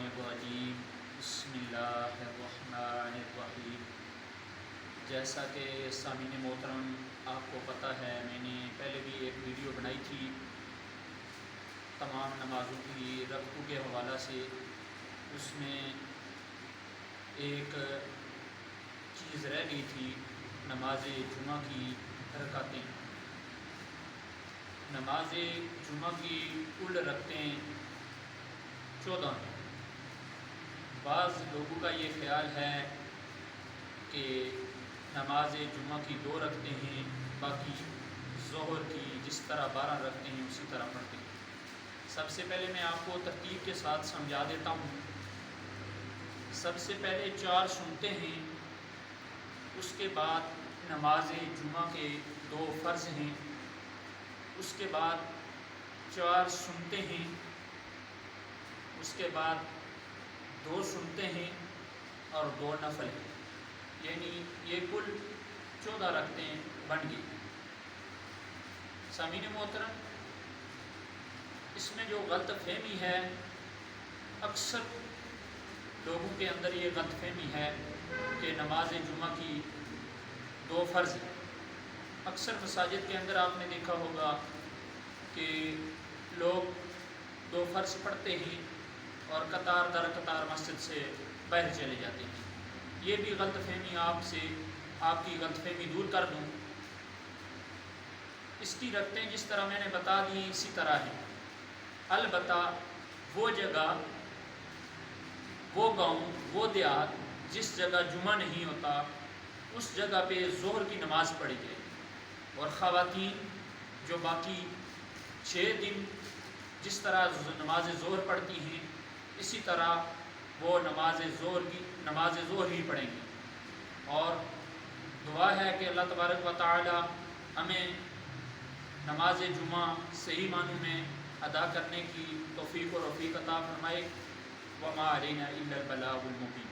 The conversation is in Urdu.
الشیطان الرجیم بسم اللہ الرحمن الرحیم۔ جیسا کہ سامعین محترم آپ کو پتہ ہے، میں نے پہلے بھی ایک ویڈیو بنائی تھی تمام نمازوں کی رکوع کے حوالہ سے۔ اس میں ایک چیز رہ گئی تھی، نماز جمعہ کی رکعتیں۔ نماز جمعہ کی کل رکعتیں 14 ہیں۔ بعض لوگوں کا یہ خیال ہے کہ نماز جمعہ کی 2 رکعتیں ہیں، باقی ظہر کی جس طرح 12 رکعتیں ہیں اسی طرح پڑھتے ہیں۔ سب سے پہلے میں آپ کو ترتیب کے ساتھ سمجھا دیتا ہوں۔ سب سے پہلے 4 سنتے ہیں، اس کے بعد نماز جمعہ کے 2 فرض ہیں، اس کے بعد 4 سنتے ہیں، اس کے بعد 2 سنتے ہیں اور 2 نفل ہیں، یعنی یہ کل 14 رکعتیں بن گئی۔ سامعین محترم، اس میں جو غلط فہمی ہے، اکثر لوگوں کے اندر یہ غلط فہمی ہے کہ نماز جمعہ کی 2 فرض ہیں۔ اکثر مساجد کے اندر آپ نے دیکھا ہوگا کہ لوگ 2 فرض پڑھتے ہیں اور قطار در قطار مسجد سے باہر چلے جاتے ہیں۔ یہ بھی غلط فہمی آپ کی غلط فہمی دور کر دوں۔ اس کی رکعتیں جس طرح میں نے بتا دی اسی طرح ہیں، البتہ وہ جگہ، وہ گاؤں، وہ دیہات جس جگہ جمعہ نہیں ہوتا اس جگہ پہ ظہر کی نماز پڑھی جائے، اور خواتین جو باقی 6 دن جس طرح نماز ظہر پڑھتی ہیں اسی طرح وہ نماز ظہر ہی پڑھیں گی۔ اور دعا ہے کہ اللہ تبارک و تعالی ہمیں نماز جمعہ صحیح معنوں میں ادا کرنے کی توفیق و رفیق عطا فرمائے۔ وما علینا الا البلاغ المبین۔